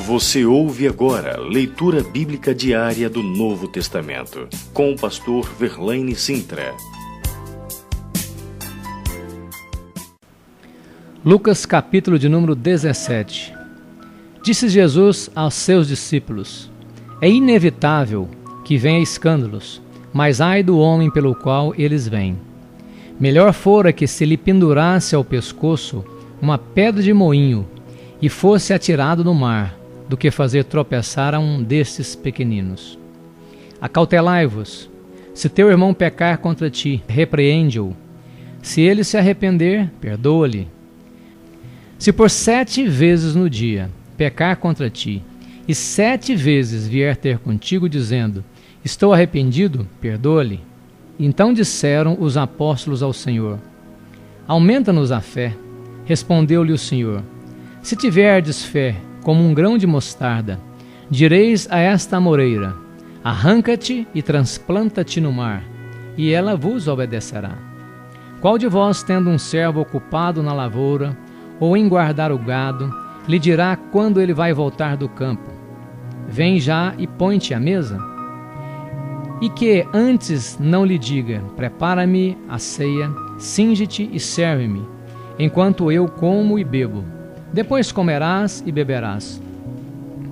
Você ouve agora leitura bíblica diária do Novo Testamento, com o pastor Verlaine Sintra. Lucas capítulo de número 17. Disse Jesus aos seus discípulos: é inevitável que venha escândalos, mas ai do homem pelo qual eles vêm. Melhor fora que se lhe pendurasse ao pescoço uma pedra de moinho e fosse atirado no mar, do que fazer tropeçar a um destes pequeninos. Acautelai-vos. Se teu irmão pecar contra ti, repreende-o. Se ele se arrepender, perdoa-lhe. Se por 7 vezes no dia pecar contra ti, e 7 vezes vier ter contigo dizendo: estou arrependido, perdoa-lhe. Então disseram os apóstolos ao Senhor: aumenta-nos a fé. Respondeu-lhe o Senhor: se tiverdes fé como um grão de mostarda, direis a esta amoreira: arranca-te e transplanta-te no mar, e ela vos obedecerá. Qual de vós, tendo um servo ocupado na lavoura, ou em guardar o gado, lhe dirá quando ele vai voltar do campo: vem já e põe-te à mesa? E que antes não lhe diga: prepara-me a ceia, cinge-te e serve-me, enquanto eu como e bebo. Depois comerás e beberás.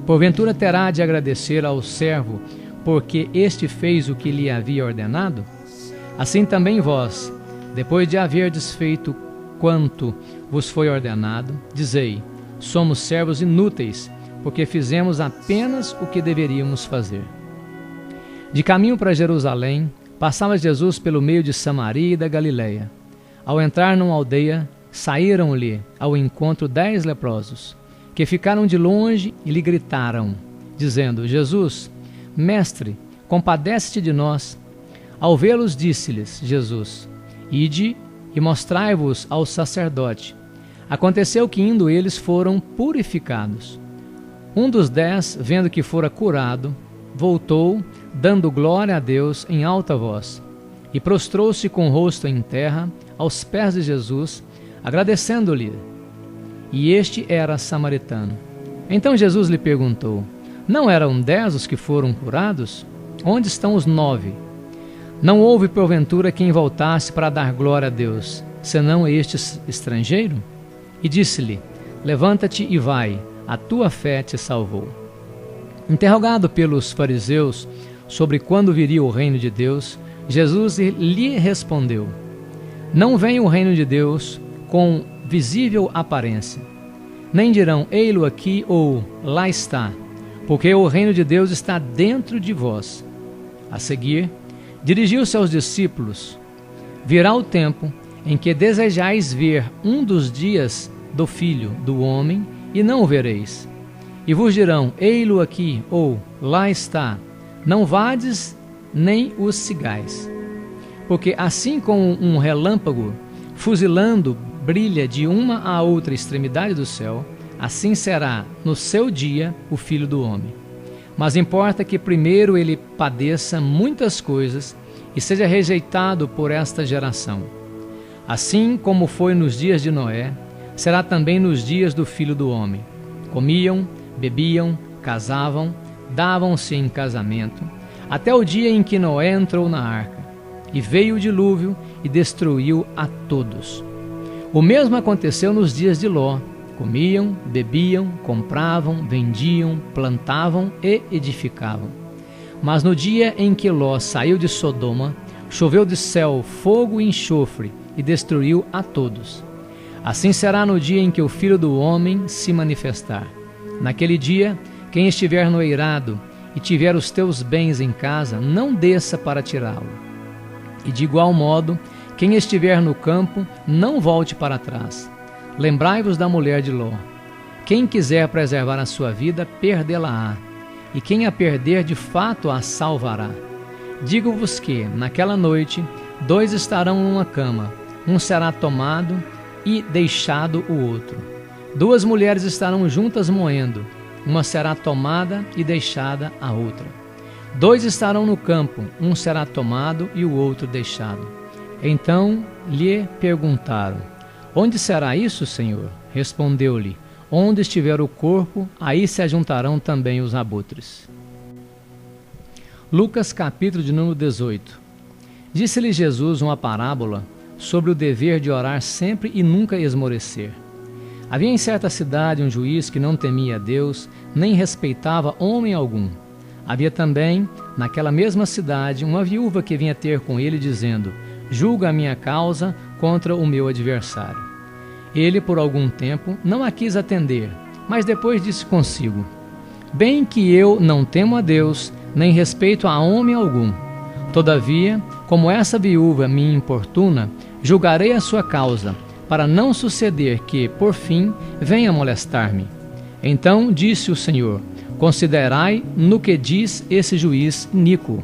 Porventura terá de agradecer ao servo, porque este fez o que lhe havia ordenado? Assim também vós, depois de haverdes feito quanto vos foi ordenado, dizei: somos servos inúteis, porque fizemos apenas o que deveríamos fazer. De caminho para Jerusalém, passava Jesus pelo meio de Samaria e da Galileia. Ao entrar numa aldeia, saíram-lhe ao encontro 10 leprosos, que ficaram de longe e lhe gritaram, dizendo: Jesus, mestre, compadece-te de nós. Ao vê-los, disse-lhes Jesus: ide e mostrai-vos ao sacerdote. Aconteceu que, indo eles, foram purificados. Um dos 10, vendo que fora curado, voltou, dando glória a Deus em alta voz, e prostrou-se com o rosto em terra aos pés de Jesus, agradecendo-lhe. E este era samaritano. Então Jesus lhe perguntou: não eram 10 os que foram curados? Onde estão os 9? Não houve porventura quem voltasse para dar glória a Deus, senão este estrangeiro? E disse-lhe: levanta-te e vai, a tua fé te salvou. Interrogado pelos fariseus sobre quando viria o reino de Deus, Jesus lhe respondeu: não vem o reino de Deus com visível aparência, nem dirão: ei-lo aqui ou lá está, porque o reino de Deus está dentro de vós. A seguir, dirigiu-se aos discípulos: virá o tempo em que desejais ver um dos dias do Filho do Homem, e não o vereis. E vos dirão: ei-lo aqui ou lá está, não vades nem os sigais. Porque assim como um relâmpago fuzilando brilha de uma à outra extremidade do céu, assim será no seu dia o Filho do Homem. Mas importa que primeiro ele padeça muitas coisas e seja rejeitado por esta geração. Assim como foi nos dias de Noé, será também nos dias do Filho do Homem. Comiam, bebiam, casavam, davam-se em casamento, até o dia em que Noé entrou na arca, e veio o dilúvio e destruiu a todos. O mesmo aconteceu nos dias de Ló. Comiam, bebiam, compravam, vendiam, plantavam e edificavam. Mas no dia em que Ló saiu de Sodoma, choveu do céu fogo e enxofre e destruiu a todos. Assim será no dia em que o Filho do Homem se manifestar. Naquele dia, quem estiver no eirado e tiver os teus bens em casa, não desça para tirá-lo. E de igual modo, quem estiver no campo, não volte para trás. Lembrai-vos da mulher de Ló. Quem quiser preservar a sua vida, perdê-la-á, e quem a perder, de fato a salvará. Digo-vos que, naquela noite, 2 estarão numa cama, um será tomado e deixado o outro. 2 mulheres estarão juntas moendo, uma será tomada e deixada a outra. 2 estarão no campo, um será tomado e o outro deixado. Então lhe perguntaram: onde será isso, Senhor? Respondeu-lhe: onde estiver o corpo, aí se ajuntarão também os abutres. Lucas capítulo de número 18. Disse-lhe Jesus uma parábola sobre o dever de orar sempre e nunca esmorecer. Havia em certa cidade um juiz que não temia a Deus, nem respeitava homem algum. Havia também, naquela mesma cidade, uma viúva que vinha ter com ele, dizendo: julga a minha causa contra o meu adversário. Ele, por algum tempo, não a quis atender, mas depois disse consigo: bem que eu não temo a Deus, nem respeito a homem algum. Todavia, como essa viúva me importuna, julgarei a sua causa, para não suceder que, por fim, venha molestar-me. Então disse o Senhor: considerai no que diz esse juiz iníquo.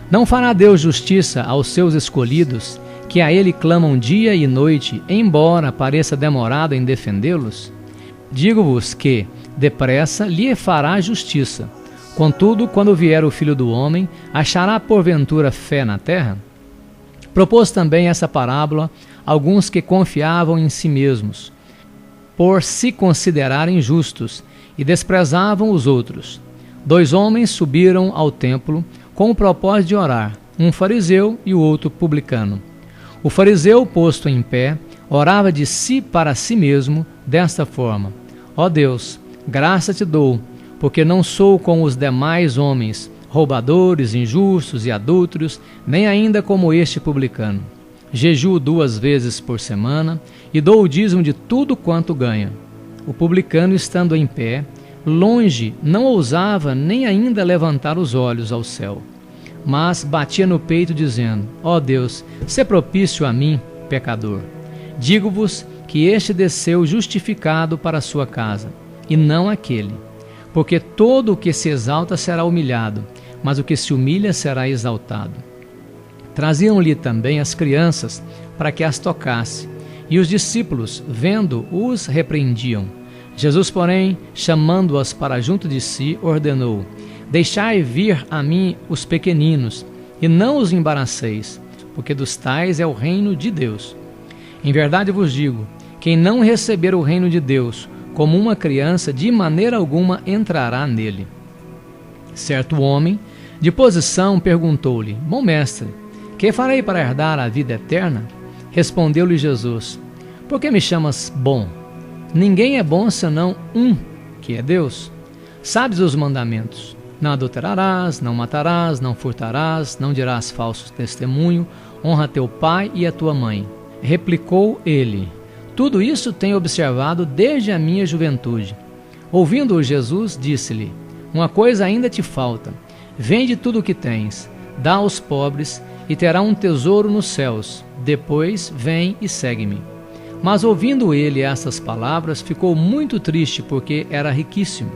Não fará Deus justiça aos seus escolhidos, que a ele clamam dia e noite, embora pareça demorado em defendê-los? Digo-vos que, depressa, lhe fará justiça. Contudo, quando vier o Filho do Homem, achará porventura fé na terra? Propôs também essa parábola a alguns que confiavam em si mesmos, por se considerarem justos, e desprezavam os outros. 2 homens subiram ao templo com o propósito de orar, um fariseu e o outro publicano. O fariseu, posto em pé, orava de si para si mesmo desta forma: ó Deus, graça te dou, porque não sou como os demais homens, roubadores, injustos e adúlteros, nem ainda como este publicano. Jejuo 2 vezes por semana e dou o dízimo de tudo quanto ganho. O publicano, estando em pé, longe, não ousava nem ainda levantar os olhos ao céu, mas batia no peito, dizendo: ó Deus, sê propício a mim, pecador. Digo-vos que este desceu justificado para a sua casa, e não aquele. Porque todo o que se exalta será humilhado, mas o que se humilha será exaltado. Traziam-lhe também as crianças, para que as tocasse, e os discípulos, vendo, os repreendiam. Jesus, porém, chamando-as para junto de si, ordenou: deixai vir a mim os pequeninos, e não os embaraceis, porque dos tais é o reino de Deus. Em verdade vos digo, quem não receber o reino de Deus como uma criança, de maneira alguma entrará nele. Certo homem, de posição, perguntou-lhe: bom mestre, que farei para herdar a vida eterna? Respondeu-lhe Jesus: por que me chamas bom? Ninguém é bom senão um, que é Deus. Sabes os mandamentos: não adulterarás, não matarás, não furtarás, não dirás falso testemunho, honra teu pai e a tua mãe. Replicou ele: tudo isso tenho observado desde a minha juventude. Ouvindo-o Jesus, disse-lhe: uma coisa ainda te falta. Vende tudo o que tens, dá aos pobres, e terá um tesouro nos céus. Depois vem e segue-me. Mas ouvindo ele estas palavras, ficou muito triste, porque era riquíssimo.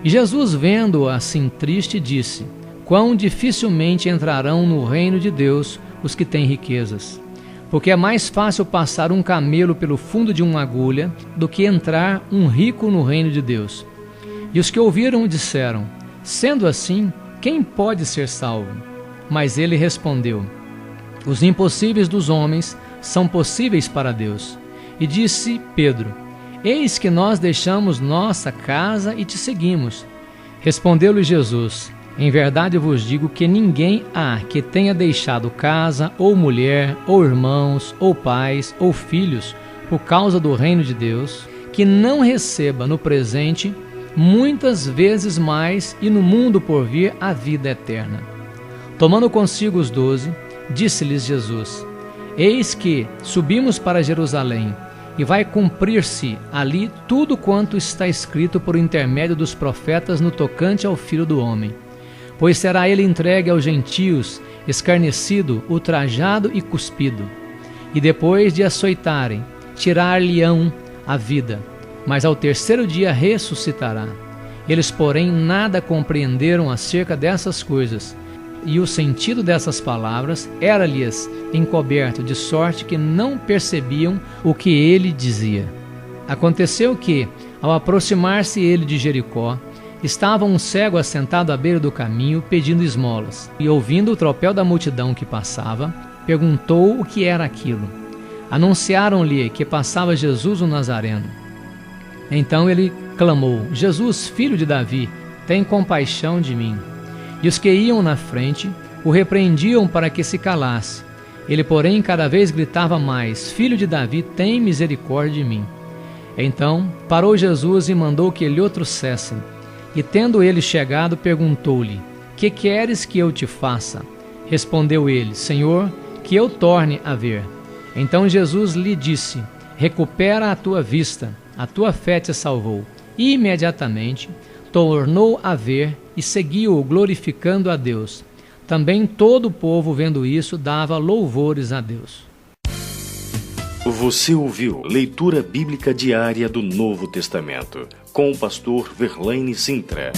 E Jesus, vendo-o assim triste, disse: quão dificilmente entrarão no reino de Deus os que têm riquezas. Porque é mais fácil passar um camelo pelo fundo de uma agulha do que entrar um rico no reino de Deus. E os que ouviram disseram: sendo assim, quem pode ser salvo? Mas ele respondeu: os impossíveis dos homens são possíveis para Deus. E disse Pedro: eis que nós deixamos nossa casa e te seguimos. Respondeu-lhe Jesus: em verdade eu vos digo que ninguém há que tenha deixado casa, ou mulher, ou irmãos, ou pais, ou filhos, por causa do reino de Deus, que não receba no presente muitas vezes mais, e no mundo por vir a vida eterna. Tomando consigo os 12, disse-lhes Jesus: eis que subimos para Jerusalém, e vai cumprir-se ali tudo quanto está escrito por intermédio dos profetas no tocante ao Filho do Homem. Pois será ele entregue aos gentios, escarnecido, ultrajado e cuspido. E depois de açoitarem, tirar-lhe-ão a vida, mas ao 3º dia ressuscitará. Eles, porém, nada compreenderam acerca dessas coisas, e o sentido dessas palavras era-lhes encoberto, de sorte que não percebiam o que ele dizia. Aconteceu que, ao aproximar-se ele de Jericó, estava um cego assentado à beira do caminho, pedindo esmolas, e ouvindo o tropel da multidão que passava, perguntou o que era aquilo. Anunciaram-lhe que passava Jesus o Nazareno. Então ele clamou: Jesus, filho de Davi, tem compaixão de mim. E os que iam na frente o repreendiam para que se calasse. Ele, porém, cada vez gritava mais: Filho de Davi, tem misericórdia de mim. Então parou Jesus e mandou que lhe o trouxessem. E tendo ele chegado, perguntou-lhe: Que queres que eu te faça? Respondeu ele: Senhor, que eu torne a ver. Então Jesus lhe disse: Recupera a tua vista, a tua fé te salvou. E imediatamente tornou a ver e seguiu-o, glorificando a Deus. Também todo o povo, vendo isso, dava louvores a Deus. Você ouviu Leitura Bíblica Diária do Novo Testamento, com o pastor Verlaine Sintra.